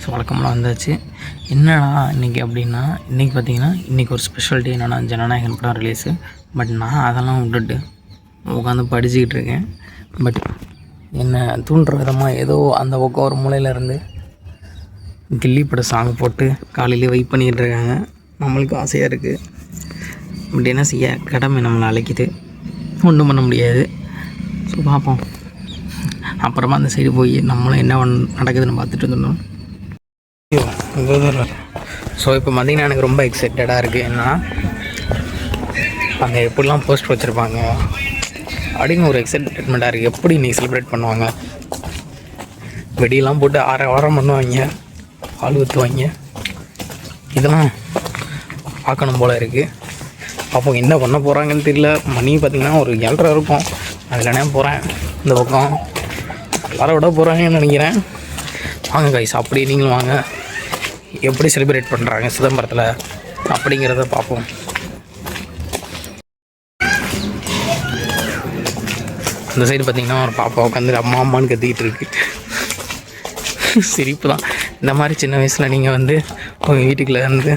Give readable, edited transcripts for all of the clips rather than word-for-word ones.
So வழக்கமெல்லாம் வந்தாச்சு. என்னடா இன்றைக்கி அப்படின்னா, இன்றைக்கி பார்த்திங்கன்னா இன்றைக்கி ஒரு ஸ்பெஷல் டே. என்னென்னா ஜனநாயகன் படம் ரிலீஸு. பட் நான் அதெல்லாம் விட்டுட்டு உட்காந்து படிச்சுக்கிட்டு இருக்கேன். பட் என்னை தூண்டுற விதமாக ஏதோ அந்த பக்கம் ஒரு மூலையிலேருந்து கில்லி படம் சாங் போட்டு காலையிலே வெயிட் பண்ணிக்கிட்டு இருக்காங்க. நம்மளுக்கு ஆசையாக இருக்குது. பட் என்ன செய்ய, கடமை நம்மளை அழைக்குது, ஒன்றும் பண்ண முடியாது. ஸோ பார்ப்போம். அப்புறமா அந்த சைடு போய் நம்மளும் என்ன நடக்குதுன்னு பார்த்துட்டு இருந்தோம். ஸோ இப்போ பார்த்திங்கன்னா எனக்கு ரொம்ப எக்ஸைட்டடாக இருக்குது. ஏன்னா அங்கே எப்படிலாம் போஸ்ட் வச்சுருப்பாங்க அப்படின்னு ஒரு எக்ஸைட்மெண்ட்டாக இருக்குது. எப்படி இன்றைக்கி செலிப்ரேட் பண்ணுவாங்க, வெடியெல்லாம் போட்டு ஆரம் பண்ணுவாங்க, ஆள் ஊற்றுவாங்க, இதெல்லாம் பார்க்கணும் போல் இருக்குது. அப்போ என்ன பண்ண போகிறாங்கன்னு தெரியல. மணி பார்த்திங்கன்னா ஒரு 7:30 இருக்கும். அதில்னே போகிறேன். இந்த பக்கம் எல்லாரும் விட போகிறாங்கன்னு நினைக்கிறேன். வாங்க கைஸ், அப்படி நீங்களும் வாங்க. எப்படி செலிப்ரேட் பண்ணுறாங்க சிதம்பரத்தில் அப்படிங்கிறத பார்ப்போம். இந்த சைடு பார்த்திங்கன்னா ஒரு பாப்பா உட்காந்து அம்மா அம்மான்னு கத்திக்கிட்டு இருக்கு. சிரிப்பு தான். இந்த மாதிரி சின்ன வயசில் நீங்கள் வந்து உங்கள் வீட்டுக்குள்ளே வந்து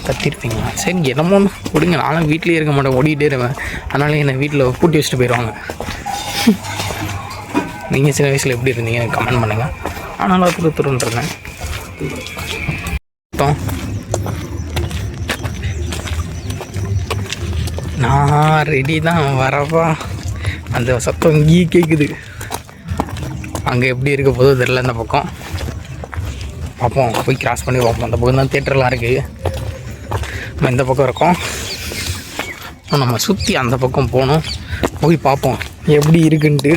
கத்திருப்பீங்களா? சரி, என்னமோ விடுங்க, நானும் வீட்லேயே இருக்க மாட்டேன், ஓடிக்கிட்டே இருவேன். அதனால என்னை வீட்டில் பூட்டி வச்சுட்டு போயிடுவாங்க. நீங்கள் சின்ன வயசில் எப்படி இருந்தீங்க கமெண்ட் பண்ணுங்கள். ஆனாலும் அது திருந்துருந்தேன். நான் ரெடி தான், வரவா. அந்த சத்தம் இங்கேயே கேட்குது. அங்கே எப்படி இருக்க போதோ தெரில. அந்த பக்கம் பார்ப்போம், போய் கிராஸ் பண்ணி பார்ப்போம். அந்த பக்கம் தான் தேட்டர்லாம் இருக்குது. நம்ம இந்த பக்கம் இருக்கோம். நம்ம சுற்றி அந்த பக்கம் போகணும். போய் பார்ப்போம் எப்படி இருக்குன்ட்டு.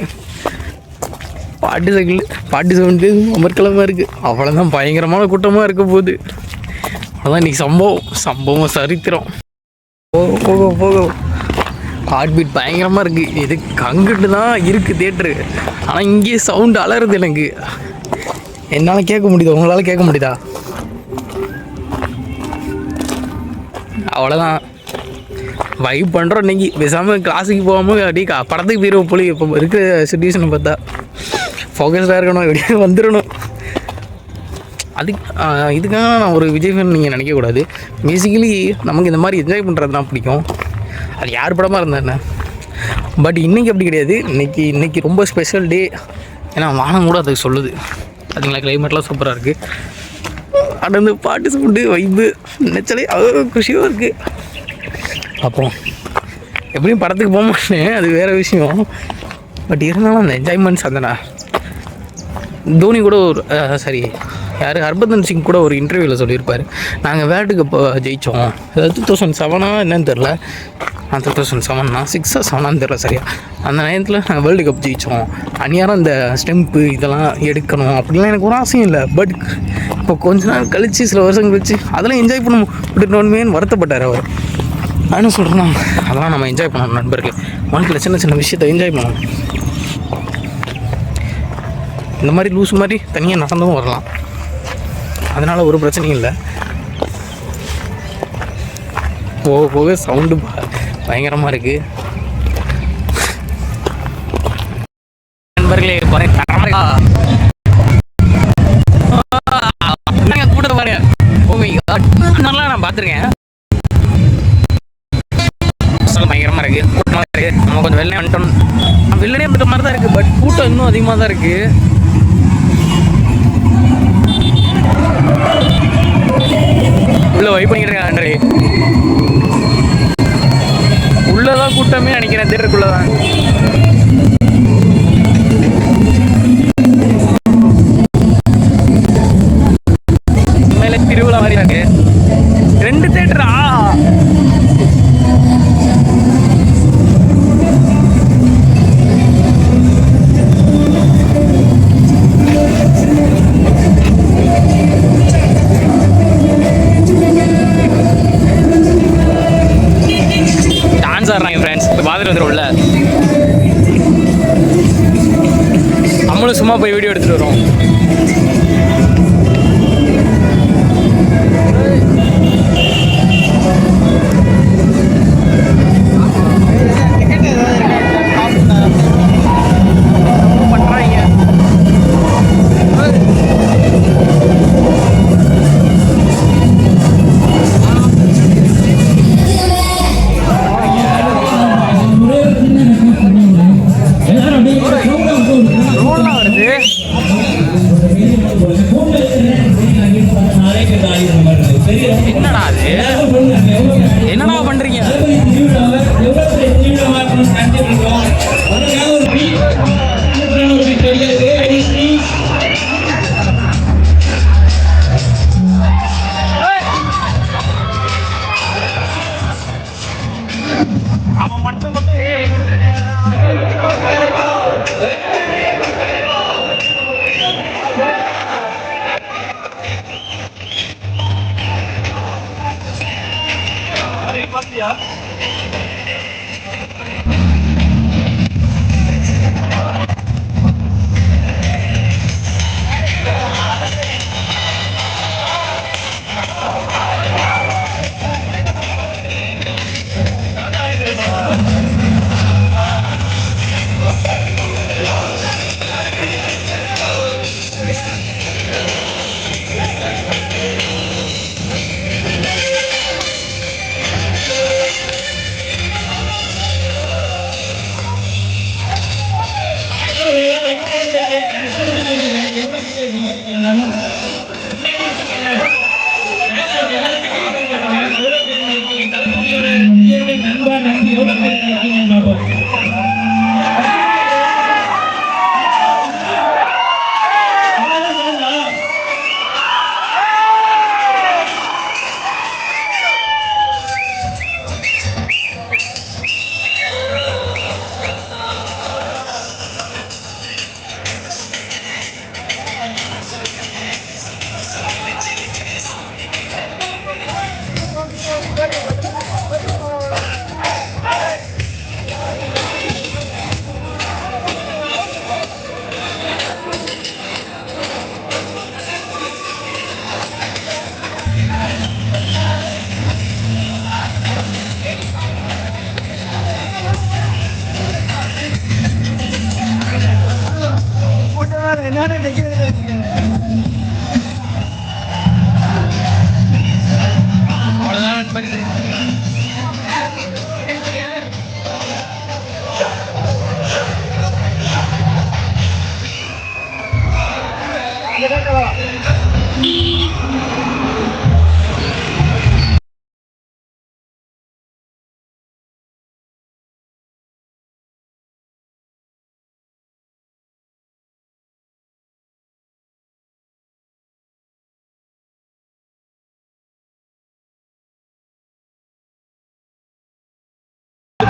பாட்டு சவுண்டு அமர்க்கலமாக இருக்குது. அவ்வளோதான், பயங்கரமான கூட்டமாக இருக்க போகுது. அவ்வளோதான் இன்றைக்கி சம்பவம் சரித்திரம். போக ஹார்ட் பீட் பயங்கரமாக இருக்குது. இது அங்கிட்டு தான் இருக்குது தேட்ரு. ஆனால் இங்கேயே சவுண்டு அலறுது. எனக்கு என்னால் கேட்க முடியுதா? உங்களால் கேட்க முடியுதா? அவ்வளோதான், வைப் பண்ணுறோம். இன்றைக்கி பேசாமல் கிளாஸுக்கு போகாமல் அப்படியே படத்துக்கு போயிடுவோம் போல. இப்போ இருக்கிற சுச்சுவேஷனை பார்த்தா ஃபோக்கஸ்டாக இருக்கணும், எப்படியே வந்துடணும். இதுக்காக நான் ஒரு விஜய் ஃபேன் நீங்கள் நினைக்கக்கூடாது. பேசிக்கலி நமக்கு இந்த மாதிரி என்ஜாய் பண்ணுறது தான் பிடிக்கும். அது யார் படமாக இருந்தாருண்ணே. பட் இன்றைக்கி அப்படி கிடையாது. இன்றைக்கி ரொம்ப ஸ்பெஷல் டே. ஏன்னா வானம் கூட அதுக்கு சொல்லுது. அதுங்களா கிளைமேட்லாம் சூப்பராக இருக்குது. அடந்து பாட்டு சவுண்டு வைப்பு நினச்சாலே அவ்வளோ குஷியாக இருக்குது. அப்புறம் எப்படியும் படத்துக்கு போக மாட்டேன், அது வேறு விஷயம். பட் இருந்தாலும் அந்த என்ஜாய்மெண்ட்ஸ் அந்த தோனி கூட ஒரு ஹர்பஜன் சிங் கூட ஒரு இன்டர்வியூவில் சொல்லியிருப்பார், நாங்கள் வேர்ல்டு கப் ஜெயித்தோம். 2007 என்னன்னு தெரில. 2007 6 or 7 தெரில சரியா. அந்த நேரத்தில் நாங்கள் வேர்ல்டு கப் ஜெயித்தோம். அந்நியாரம் இந்த ஸ்டெம்ப்பு இதெல்லாம் எடுக்கணும் அப்படிலாம் எனக்கு ஒரு ஆசையும் இல்லை. பட் இப்போ கொஞ்ச நாள் கழித்து, சில வருஷம் கழித்து அதெல்லாம் என்ஜாய் பண்ணணும் அப்படின்னோன்னு வருத்தப்பட்டார் அவர். நானும் சொல்கிறேன்னா அதெல்லாம் நம்ம என்ஜாய் பண்ணணும் நண்பர்கள். வாழ்க்கையில் சின்ன சின்ன விஷயத்தை என்ஜாய் பண்ணணும். இந்த மாதிரி லூஸ் மாதிரி தனியாக நடந்தும் வரலாம். அதனால் ஒரு பிரச்சனையும் இல்லை. போக சவுண்டு பயங்கரமாக இருக்குது. நண்பர்களே கூட பாருங்க. நல்லா நான் பார்த்துருக்கேன். பயங்கரமாக இருக்குது, கூட்டமாக இருக்குது. நம்ம கொஞ்சம் வெள்ளனே வந்துட்டோம். வெள்ளனே பட்ட மாதிரி தான் இருக்குது. பட் கூட்டம் இன்னும் அதிகமாக தான் இருக்குது. உள்ள வைப் பண்ணிக்கிட்டு இருக்காங்க. உள்ளதான் கூட்டமே நினைக்கிறேன், தேட்டருக்குள்ளதான். மேலே திருவிழா மாதிரி இருக்கு. 2 தேட்டரா? ஃப்ரெண்ட்ஸ் இப்போ பார்த்துட்டு வந்துடும்ல, நம்மளும் சும்மா போய் வீடியோ எடுத்துகிட்டு வரோம்.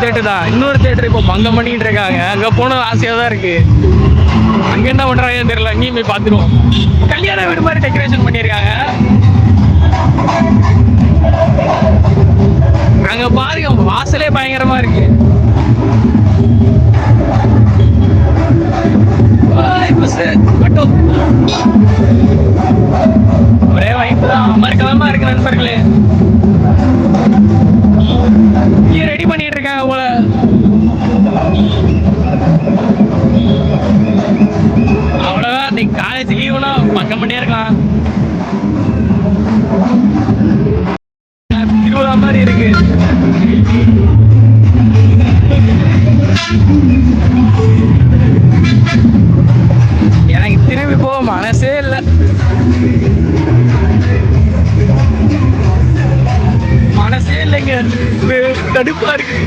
தேட்டர் தான், இன்னொரு தேட்டர் இப்போ அங்கே பண்ணிட்டு இருக்காங்க. அங்கே போன ஆசையாக தான் இருக்கு. அங்கே என்ன பண்ணுறாங்கன்னு தெரியல. அங்கேயும் போய் பார்த்துருவோம். கல்யாண வீடு மாதிரி டெக்கரேஷன் பண்ணியிருக்காங்க. அங்கே பாருங்க, வாசலே பயங்கரமா இருக்கு. ஒரே வாய்ப்பு தான், அமர்க்கலமா இருக்கு நண்பர்களே. ரெடி பண்ணிட்டு இருக்காங்க போல. அவ்வளவுதான், இன்னைக்கு காலேஜ் லீவுனா பக்கம் பண்ணியே இருக்கலாம். திருவிழா மாதிரி இருக்கு. எனக்கு திரும்பி போக மனசே இல்லை. மனசே இல்லைங்க, கடுப்பா இருக்கு.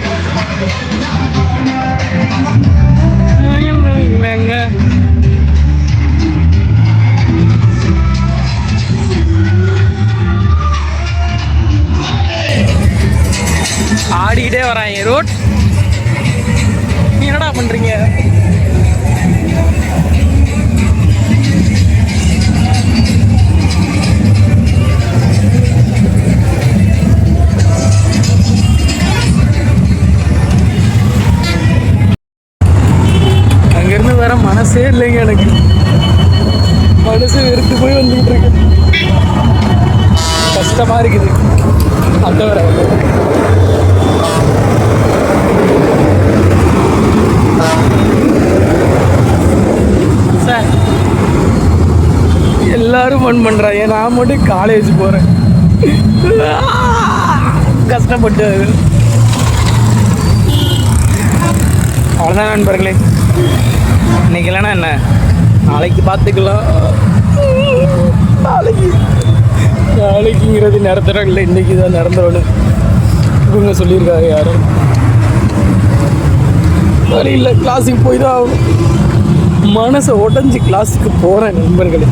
ஆடிக்கிட்டே வராங்க ரோட். நீ என்னடா பண்றீங்க? அங்கிருந்து வர மனசே இல்லைங்க எனக்கு. மனசு வெறுத்து போய் வந்துகிட்டு இருக்கு. கஷ்டமா இருக்குது. அந்த வர சார் எல்லாரும் ஃபன் பண்றாங்க, நான் மட்டும் காலேஜ் போறேன். கஷ்டப்பட்டு அவ்வளோதான் நண்பர்களே. இன்னைக்கு இல்லைன்னா என்ன, நாளைக்கு பார்த்துக்கலாம். நாளைக்குங்கிறது நடத்துகிறோம் இல்லை, இன்னைக்கு தான் நடந்துடணும். இவங்க சொல்லியிருக்காங்க யாரும். வழி இல்லை, கிளாஸுக்கு போய் தான் ஆகணும். மனசை உடஞ்சி கிளாஸுக்கு போகிறேன் நண்பர்களே.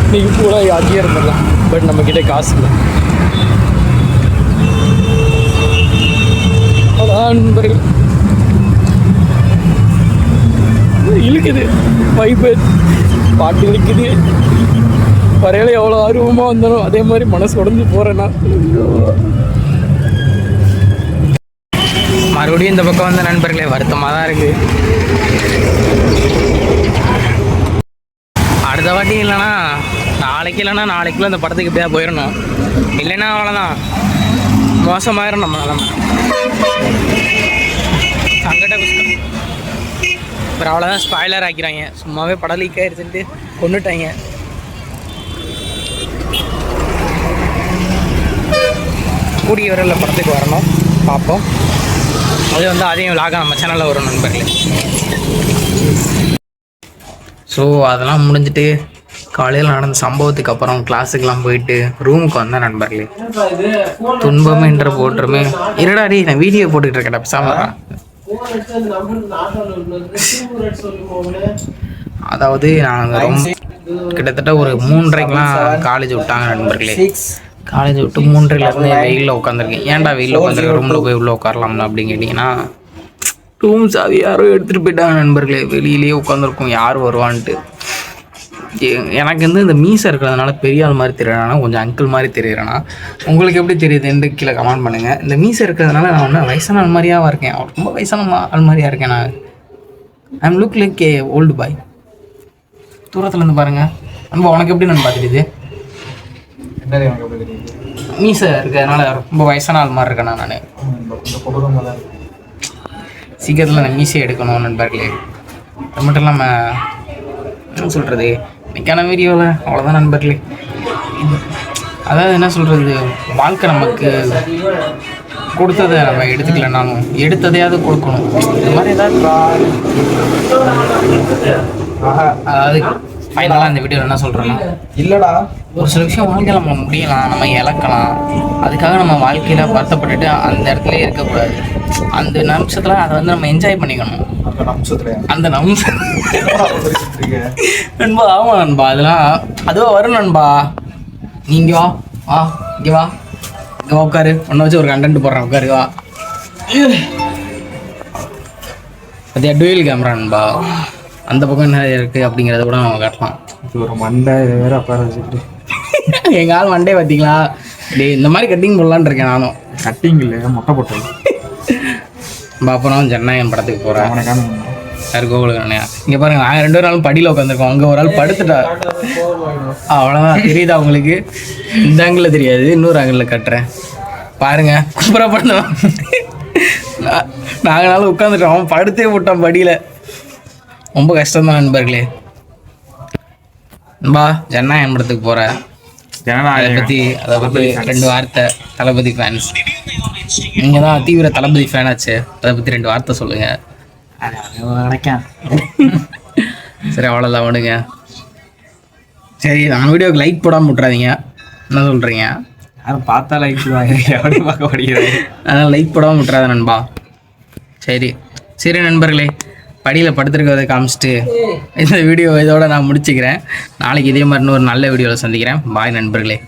இன்னைக்கு பூரா யாத்தியாக இருந்துடலாம், பட் நம்மக்கிட்ட காசு இல்லை. அதான் நண்பர்கள் இழுக்குது, வைப்பு பாட்டு இழுக்குது. வரையில எவ்வளோ ஆர்வமாக வந்தாலும் அதே மாதிரி மனசு உடஞ்சி போகிறேன்னா. மறுபடியும் இந்த பக்கம் வந்த நண்பர்களே வருத்தமாக தான் இருக்குது. அடுத்த வாட்டி இல்லைன்னா நாளைக்குள்ள இந்த படத்துக்கு இப்படியா போயிடணும். இல்லைன்னா அவ்வளோதான், மோசமாயிரும் நம்ம நிலமை. சங்கட குஷ்டம். அப்புறம் அவ்வளோதான், ஸ்பாய்லர் ஆக்கிறாங்க. சும்மாவே படம் லீக் ஆயிடுச்சுட்டு கொண்டுட்டாங்க. கூடிய விரைவில் படத்துக்கு வரணும், பார்ப்போம். அது வந்து அதையும் விலாக நம்ம சேனலில் வரும் நண்பர்களே. ஸோ ஸோ அதெல்லாம் முடிஞ்சுட்டு காலையில் நடந்த சம்பவத்துக்கு அப்புறம் கிளாஸுக்கெலாம் போயிட்டு ரூமுக்கு வந்தேன் நண்பர்களே. துன்பமே என்ற போட்டுருமே இருடாடி, நான் வீடியோ போட்டுக்கிட்டு இருக்கேன் பேசாமல். அதாவது நாங்கள் ரொம்ப கிட்டத்தட்ட ஒரு 3:30க்கெலாம் காலேஜ் விட்டாங்க நண்பர்களே. காலேஜ் விட்டு 3:30லேருந்து வெயிலில் உட்காந்துருக்கேன். ஏன்டா வெயிலில் உட்காந்துருக்கேன், ரூமில் போய் உள்ளே உட்காரலாம்னு அப்படின்னு கேட்டிங்கன்னா, ரூம் சாவி யாரோ எடுத்துகிட்டு போயிட்டாங்க நண்பர்களே. வெளியிலேயே உட்காந்துருக்கோம், யார் வருவான்ட்டு. எனக்கு வந்து இந்த மீசை இருக்கிறதுனால பெரிய ஆள் மாதிரி தெரியுறேன்னா, கொஞ்சம் அங்கிள் மாதிரி தெரியுறேன்னா, உங்களுக்கு எப்படி தெரியுதுன்னு கீழே கமெண்ட் பண்ணுங்கள். இந்த மீசை இருக்கிறதுனால நான் ஒன்றும் வயசான ஆள் மாதிரியாக இருக்கேன், ரொம்ப வயசான ஆள் மாதிரியாக இருக்கேன். நான் I'm look like A old boy. தூரத்துலேருந்து பாருங்கள் நம்ம, உனக்கு எப்படி நான் பார்த்துட்டு மீசை இருக்கிறதுனால ரொம்ப வயசான ஆள் மாதிரி இருக்கேன் நான். சீக்கிரத்தில் நான் மீசை எடுக்கணும் நண்பர்களே. அது மட்டும் இல்லாமல் என்ன சொல்கிறது, இன்னைக்கான வீடியோவில் அவ்வளோதான் நண்பர்களே. அதாவது என்ன சொல்கிறது, வாழ்க்கை நமக்கு கொடுத்ததை நம்ம எடுத்துக்கலனாலும் எடுத்ததையாவது கொடுக்கணும். இந்த மாதிரி ஏதாவது அதாவது ஃபைனலாக இந்த வீடியோவில் என்ன சொல்கிறேன்னா, இல்லைடா ஒரு சில விஷயம் வாழ்க்கையில் நம்ம முடியலாம், நம்ம இழக்கலாம். அதுக்காக நம்ம வாழ்க்கையில் வருத்தப்பட்டுட்டு அந்த இடத்துல இருக்கக்கூடாது. அந்த நிமிஷத்தில் அதை வந்து நம்ம என்ஜாய் பண்ணிக்கணும். அந்த நிமிஷம் நண்பா, ஆமாம் நண்பா, அதெல்லாம் அதுவாக வரும் நண்பா. நீங்கள் வா வா இங்கே வா, இங்கே வா உட்காரு, ஒன்றை வச்சு ஒரு கண்டென்ட் போடுறேன், உட்காரு வா. அது டுவெல் கேமரா நண்பா, அந்த பக்கம் என்ன இருக்குது அப்படிங்கிறத கூட நம்ம காட்டலாம். ஒரு மண்டை வேறு உட்கார வச்சுக்கிட்டு எங்கள் ஆள் மண்டே பார்த்தீங்களா, டே இந்த மாதிரி கட்டிங் போடலான்னு இருக்கேன் நானும். கட்டிங் இல்லை, மொட்டை போட்டது. அப்புறம் ஜனநாயகன் படத்துக்கு போகிறேன். யார் கோகுலகண்ணையா, இங்கே பாருங்கள், நாங்கள் 2 நாளும் படியில் உட்காந்துருக்கோம். அங்கே ஒரு ஆள் படுத்துட்டா, அவ்வளோதான். தெரியுதா உங்களுக்கு? இந்த ஆங்கிளில் தெரியாது, இன்னொரு ஆங்கிளில் கட்டுறேன் பாருங்கள். சூப்பராக படுத்தோம். நாங்கள் நாளும் உட்காந்துட்டோம், அவன் படுத்தே விட்டான் படியில். ரொம்ப கஷ்டம்தான் நண்பர்களே. நண்பா ஜனநாயகன் படத்துக்கு போகிறேன். அதை பற்றி 2 வார்த்தை. தளபதி ஃபேன்ஸ் நீங்கள் தான் தீவிர தளபதி ஃபேனாச்சு, அதை பற்றி 2 வார்த்தை சொல்லுங்கள். நினைக்கேன். சரி அவ்வளோதான் விடுங்க. சரி, நான் வீடியோவுக்கு லைக் போடாமல் விட்றாதீங்க. என்ன சொல்கிறீங்க? யாரும் பார்த்தா லைக் எப்படி பார்க்க படிக்கிறாங்க, அதனால் லைக் போடாமல் விட்றாத நண்பா. சரி சரி நண்பர்களே, படியில் படுத்துருக்கிறத காமிச்சிட்டு இந்த வீடியோ இதோட நான் முடிச்சுக்கிறேன். நாளைக்கு இதே மாதிரி ஒரு நல்ல வீடியோவில் சந்திக்கிறேன். பாய் நண்பர்களே.